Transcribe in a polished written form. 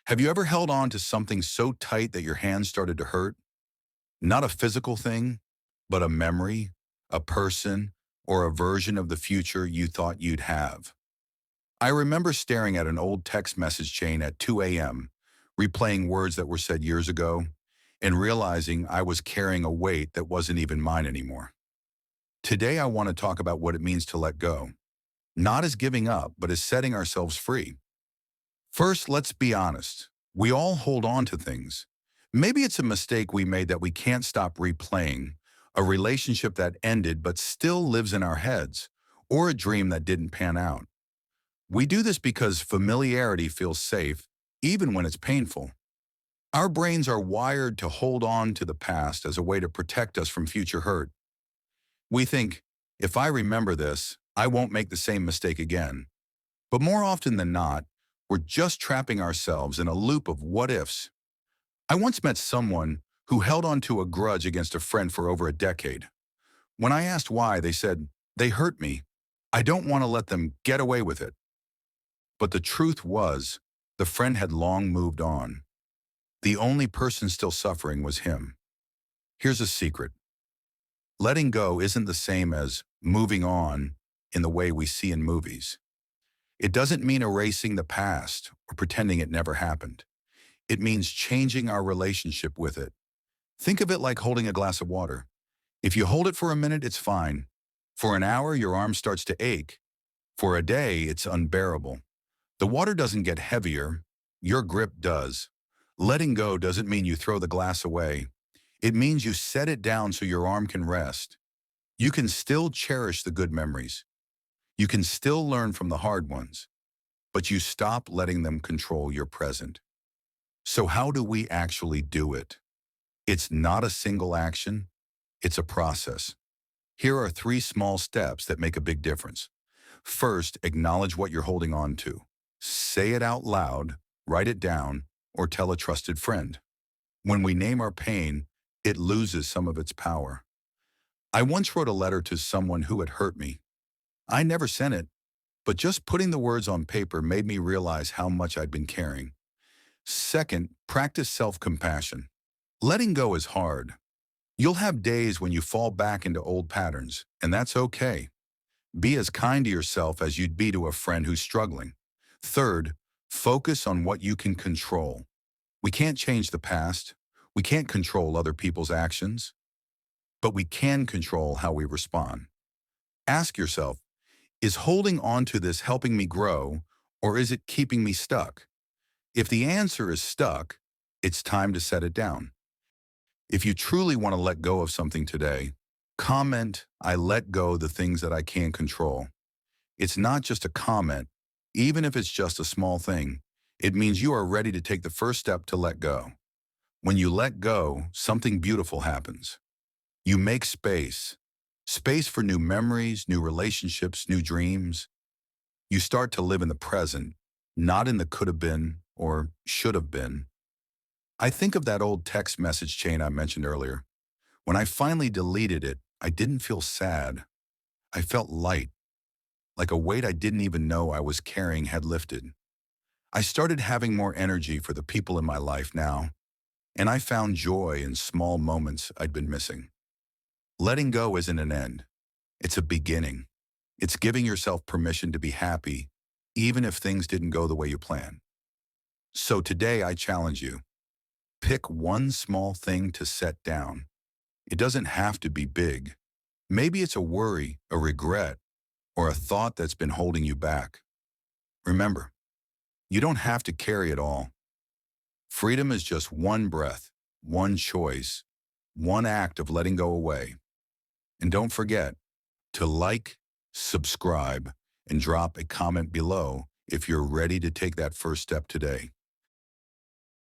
Have you ever held on to something so tight that your hands started to hurt? Not a physical thing, but a memory, a person, or a version of the future you thought you'd have. I remember staring at an old text message chain at 2 a.m., replaying words that were said years ago, and realizing I was carrying a weight that wasn't even mine anymore. Today, I want to talk about what it means to let go, not as giving up, but as setting ourselves free. First, let's be honest. We all hold on to things. Maybe it's a mistake we made that we can't stop replaying, a relationship that ended but still lives in our heads, or a dream that didn't pan out. We do this because familiarity feels safe, even when it's painful. Our brains are wired to hold on to the past as a way to protect us from future hurt. We think, if I remember this, I won't make the same mistake again. But more often than not, we're just trapping ourselves in a loop of what-ifs. I once met someone who held on to a grudge against a friend for over a decade. When I asked why, they said, "They hurt me. I don't want to let them get away with it." But the truth was, the friend had long moved on. The only person still suffering was him. Here's a secret. Letting go isn't the same as moving on in the way we see in movies. It doesn't mean erasing the past or pretending it never happened. It means changing our relationship with it. Think of it like holding a glass of water. If you hold it for a minute, it's fine. For an hour, your arm starts to ache. For a day, it's unbearable. The water doesn't get heavier, your grip does. Letting go doesn't mean you throw the glass away. It means you set it down so your arm can rest. You can still cherish the good memories. You can still learn from the hard ones, but you stop letting them control your present. So how do we actually do it? It's not a single action, it's a process. Here are 3 small steps that make a big difference. First, acknowledge what you're holding on to. Say it out loud, write it down, or tell a trusted friend. When we name our pain, it loses some of its power. I once wrote a letter to someone who had hurt me. I never sent it, but just putting the words on paper made me realize how much I'd been carrying. Second, practice self-compassion. Letting go is hard. You'll have days when you fall back into old patterns, and that's okay. Be as kind to yourself as you'd be to a friend who's struggling. Third, focus on what you can control. We can't change the past. We can't control other people's actions, but we can control how we respond. Ask yourself, is holding on to this helping me grow, or is it keeping me stuck? If the answer is stuck, it's time to set it down. If you truly want to let go of something today, comment, "I let go the things that I can't control." It's not just a comment, even if it's just a small thing. It means you are ready to take the first step to let go. When you let go, something beautiful happens. You make space. Space for new memories, new relationships, new dreams. You start to live in the present, not in the could have been or should have been. I think of that old text message chain I mentioned earlier. When I finally deleted it, I didn't feel sad. I felt light, like a weight I didn't even know I was carrying had lifted. I started having more energy for the people in my life now, and I found joy in small moments I'd been missing. Letting go isn't an end. It's a beginning. It's giving yourself permission to be happy, even if things didn't go the way you planned. So today I challenge you. Pick one small thing to set down. It doesn't have to be big. Maybe it's a worry, a regret, or a thought that's been holding you back. Remember, you don't have to carry it all. Freedom is just one breath, one choice, one act of letting go away. And don't forget to like, subscribe, and drop a comment below if you're ready to take that first step today.